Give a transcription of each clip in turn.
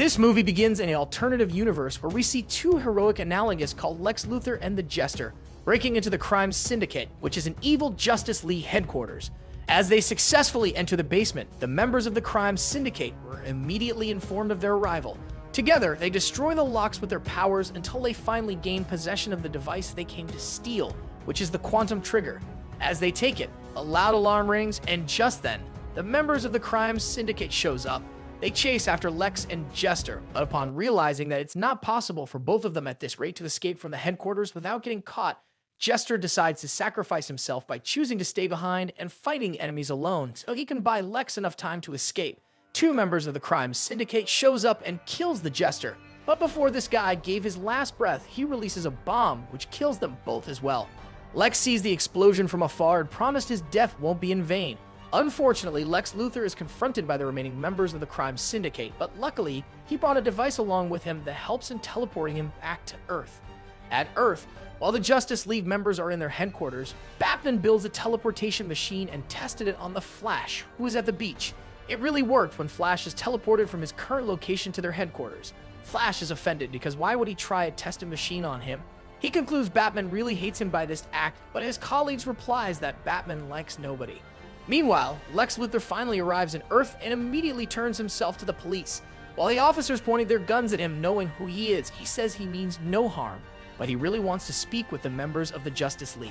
This movie begins in an alternative universe where we see two heroic analogists called Lex Luthor and the Jester breaking into the Crime Syndicate, which is an evil Justice League headquarters. As they successfully enter the basement, the members of the Crime Syndicate were immediately informed of their arrival. Together, they destroy the locks with their powers until they finally gain possession of the device they came to steal, which is the quantum trigger. As they take it, a loud alarm rings, and just then, the members of the Crime Syndicate shows up. They chase after Lex and Jester, but upon realizing that it's not possible for both of them at this rate to escape from the headquarters without getting caught, Jester decides to sacrifice himself by choosing to stay behind and fighting enemies alone so he can buy Lex enough time to escape. Two members of the Crime Syndicate shows up and kills the Jester, but before this guy gave his last breath, he releases a bomb which kills them both as well. Lex sees the explosion from afar and promised his death won't be in vain. Unfortunately, Lex Luthor is confronted by the remaining members of the Crime Syndicate, but luckily, he brought a device along with him that helps in teleporting him back to Earth. At Earth, while the Justice League members are in their headquarters, Batman builds a teleportation machine and tested it on the Flash, who is at the beach. It really worked when Flash is teleported from his current location to their headquarters. Flash is offended because why would he try a tested machine on him? He concludes Batman really hates him by this act, but his colleagues replies that Batman likes nobody. Meanwhile, Lex Luthor finally arrives in Earth and immediately turns himself to the police. While the officers pointed their guns at him knowing who he is, he says he means no harm, but he really wants to speak with the members of the Justice League.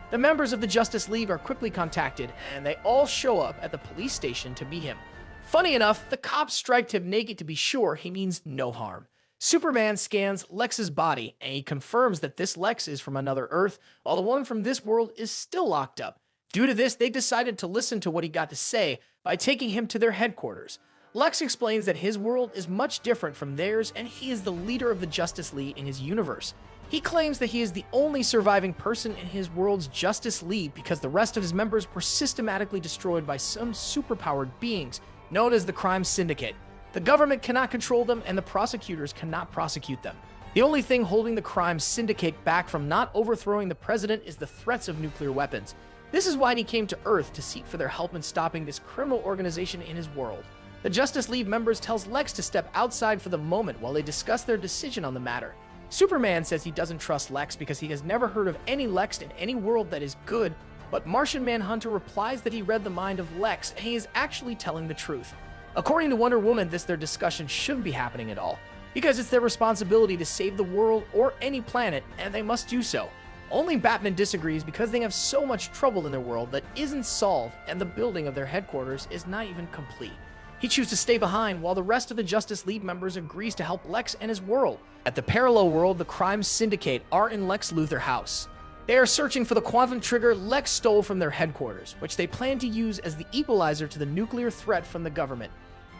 The members of the Justice League are quickly contacted, and they all show up at the police station to meet him. Funny enough, the cops striped him naked to be sure he means no harm. Superman scans Lex's body, and he confirms that this Lex is from another Earth, while the one from this world is still locked up. Due to this, they decided to listen to what he got to say by taking him to their headquarters. Lex explains that his world is much different from theirs, and he is the leader of the Justice League in his universe. He claims that he is the only surviving person in his world's Justice League because the rest of his members were systematically destroyed by some superpowered beings known as the Crime Syndicate. The government cannot control them, and the prosecutors cannot prosecute them. The only thing holding the Crime Syndicate back from not overthrowing the president is the threats of nuclear weapons. This is why he came to Earth to seek for their help in stopping this criminal organization in his world. The Justice League members tells Lex to step outside for the moment while they discuss their decision on the matter. Superman says he doesn't trust Lex because he has never heard of any Lex in any world that is good, but Martian Manhunter replies that he read the mind of Lex and he is actually telling the truth. According to Wonder Woman, their discussion shouldn't be happening at all, because it's their responsibility to save the world or any planet, and they must do so. Only Batman disagrees because they have so much trouble in their world that isn't solved, and the building of their headquarters is not even complete. He chooses to stay behind while the rest of the Justice League members agrees to help Lex and his world. At the parallel world, the Crime Syndicate are in Lex Luthor's house. They are searching for the quantum trigger Lex stole from their headquarters, which they plan to use as the equalizer to the nuclear threat from the government.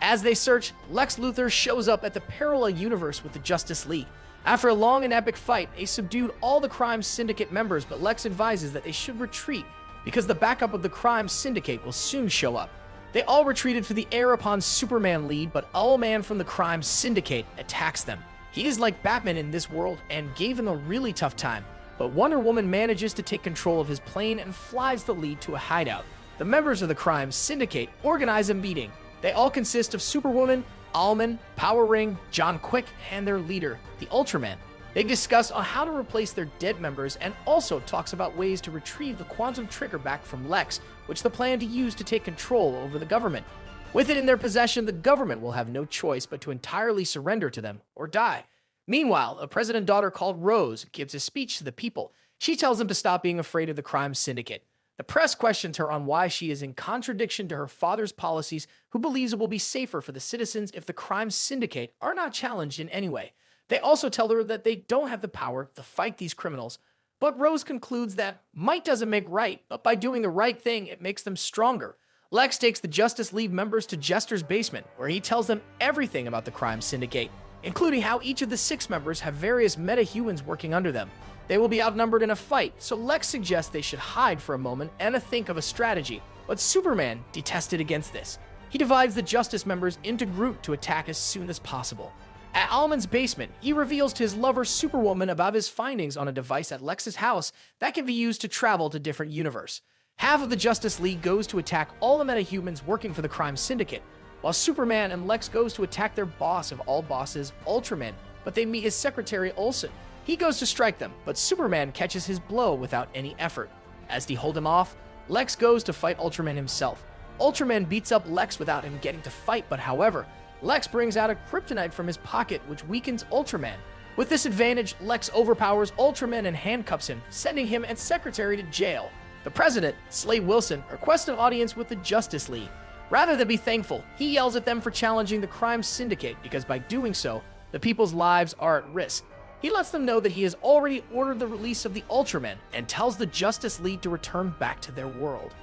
As they search, Lex Luthor shows up at the parallel universe with the Justice League. After a long and epic fight, they subdued all the Crime Syndicate members, but Lex advises that they should retreat because the backup of the Crime Syndicate will soon show up. They all retreated for the air upon Superman lead, but Owlman from the Crime Syndicate attacks them. He is like Batman in this world and gave him a really tough time, but Wonder Woman manages to take control of his plane and flies the lead to a hideout. The members of the Crime Syndicate organize a meeting. They all consist of Superwoman, Owlman, Power Ring, John Quick, and their leader, the Ultraman. They discuss on how to replace their dead members and also talks about ways to retrieve the quantum trigger back from Lex, which they plan to use to take control over the government. With it in their possession, the government will have no choice but to entirely surrender to them or die. Meanwhile, a president daughter called Rose gives a speech to the people. She tells them to stop being afraid of the Crime Syndicate. The press questions her on why she is in contradiction to her father's policies, who believes it will be safer for the citizens if the Crime Syndicate are not challenged in any way. They also tell her that they don't have the power to fight these criminals, but Rose concludes that might doesn't make right, but by doing the right thing, it makes them stronger. Lex takes the Justice League members to Jester's basement, where he tells them everything about the Crime Syndicate, including how each of the 6 members have various metahumans working under them. They will be outnumbered in a fight, so Lex suggests they should hide for a moment and think of a strategy, but Superman detested against this. He divides the Justice members into groups to attack as soon as possible. At Owlman's basement, he reveals to his lover Superwoman about his findings on a device at Lex's house that can be used to travel to different universes. Half of the Justice League goes to attack all the metahumans working for the Crime Syndicate. while Superman and Lex goes to attack their boss of all bosses, Ultraman, but they meet his secretary, Olsen. He goes to strike them, but Superman catches his blow without any effort. As they hold him off, Lex goes to fight Ultraman himself. Ultraman beats up Lex without him getting to fight, but however, Lex brings out a kryptonite from his pocket, which weakens Ultraman. With this advantage, Lex overpowers Ultraman and handcuffs him, sending him and secretary to jail. The president, Slade Wilson, requests an audience with the Justice League. Rather than be thankful, he yells at them for challenging the Crime Syndicate because by doing so, the people's lives are at risk. He lets them know that he has already ordered the release of the Ultraman and tells the Justice League to return back to their world.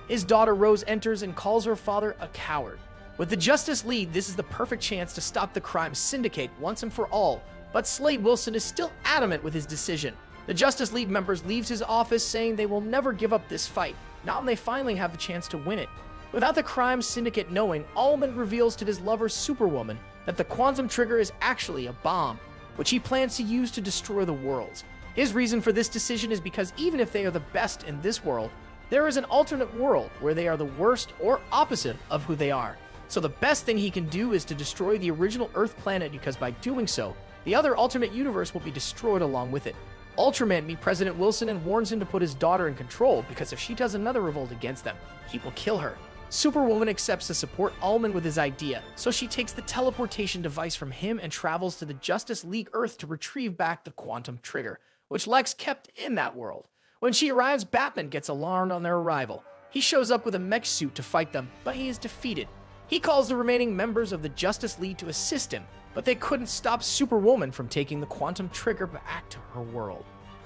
His daughter Rose enters and calls her father a coward. With the Justice League, this is the perfect chance to stop the Crime Syndicate once and for all, but Slade Wilson is still adamant with his decision. The Justice League members leaves his office saying they will never give up this fight, not when they finally have the chance to win it. Without the Crime Syndicate knowing, Owlman reveals to his lover Superwoman that the quantum trigger is actually a bomb, which he plans to use to destroy the worlds. His reason for this decision is because even if they are the best in this world, there is an alternate world where they are the worst or opposite of who they are. So the best thing he can do is to destroy the original Earth planet because by doing so, the other alternate universe will be destroyed along with it. Ultraman meets President Wilson and warns him to put his daughter in control because if she does another revolt against them, he will kill her. Superwoman accepts to support Owlman with his idea, so she takes the teleportation device from him and travels to the Justice League Earth to retrieve back the quantum trigger, which Lex kept in that world. When she arrives, Batman gets alarmed on their arrival. He shows up with a mech suit to fight them, but he is defeated. He calls the remaining members of the Justice League to assist him, but they couldn't stop Superwoman from taking the quantum trigger back to her world.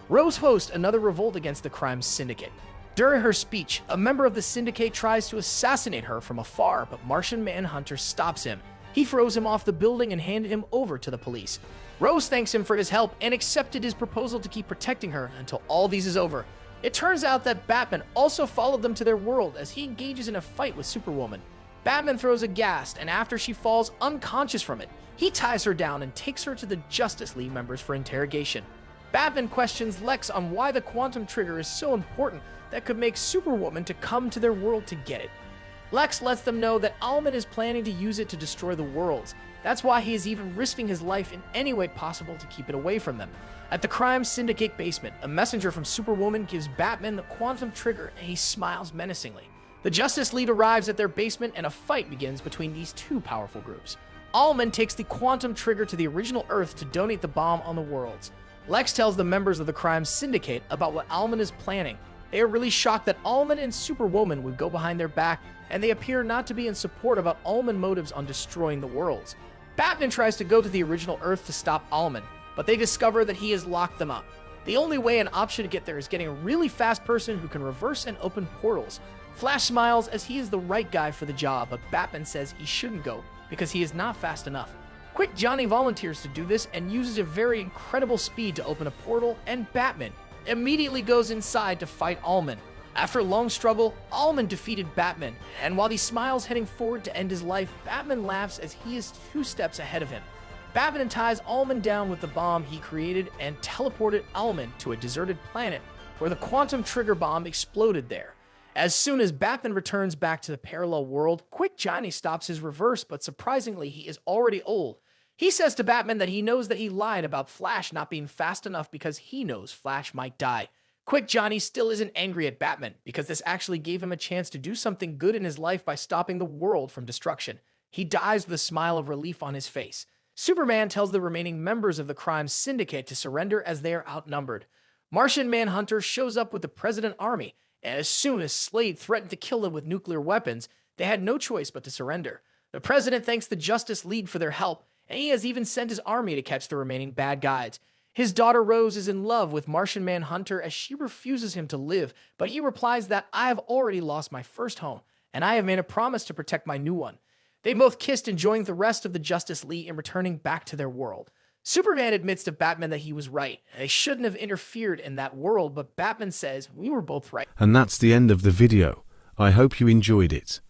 Rose hosts another revolt against the Crime Syndicate. During her speech, a member of the Syndicate tries to assassinate her from afar, but Martian Manhunter stops him. He throws him off the building and handed him over to the police. Rose thanks him for his help and accepted his proposal to keep protecting her until all these is over. It turns out that Batman also followed them to their world as he engages in a fight with Superwoman. Batman throws a gas, and after she falls unconscious from it, he ties her down and takes her to the Justice League members for interrogation. Batman questions Lex on why the quantum trigger is so important that could make Superwoman to come to their world to get it. Lex lets them know that Owlman is planning to use it to destroy the worlds. That's why he is even risking his life in any way possible to keep it away from them. At the Crime Syndicate basement, a messenger from Superwoman gives Batman the quantum trigger and he smiles menacingly. The Justice League arrives at their basement and a fight begins between these two powerful groups. Owlman takes the quantum trigger to the original Earth to donate the bomb on the worlds. Lex tells the members of the Crime Syndicate about what Owlman is planning. They are really shocked that Owlman and Superwoman would go behind their back, and they appear not to be in support about Owlman's motives on destroying the worlds. Batman tries to go to the original Earth to stop Owlman, but they discover that he has locked them up. The only way an option to get there is getting a really fast person who can reverse and open portals. Flash smiles as he is the right guy for the job, but Batman says he shouldn't go because he is not fast enough. Quick Johnny volunteers to do this and uses a very incredible speed to open a portal, and Batman immediately goes inside to fight Owlman. After a long struggle, Owlman defeated Batman, and while he smiles heading forward to end his life, Batman laughs as he is 2 steps ahead of him. Batman ties Owlman down with the bomb he created and teleported Owlman to a deserted planet where the quantum trigger bomb exploded there. As soon as Batman returns back to the parallel world, Quick Johnny stops his reverse, but surprisingly, he is already old. He says to Batman that he knows that he lied about Flash not being fast enough because he knows Flash might die. Quick Johnny still isn't angry at Batman because this actually gave him a chance to do something good in his life by stopping the world from destruction. He dies with a smile of relief on his face. Superman tells the remaining members of the Crime Syndicate to surrender as they are outnumbered. Martian Manhunter shows up with the President Army, and as soon as Slade threatened to kill them with nuclear weapons, they had no choice but to surrender. The President thanks the Justice League for their help, and he has even sent his army to catch the remaining bad guys. His daughter Rose is in love with Martian Manhunter as she refuses him to live, but he replies that I have already lost my first home, and I have made a promise to protect my new one. They both kissed, enjoying the rest of the Justice League and returning back to their world. Superman admits to Batman that he was right, and they shouldn't have interfered in that world, but Batman says we were both right. And that's the end of the video. I hope you enjoyed it.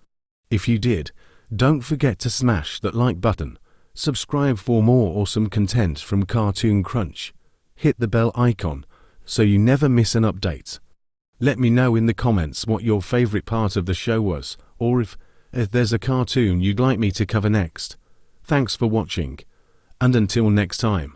If you did, don't forget to smash that like button. Subscribe for more awesome content from Cartoon Crunch. Hit the bell icon so you never miss an update. Let me know in the comments what your favorite part of the show was, or if if there's a cartoon you'd like me to cover next. Thanks for watching, and until next time.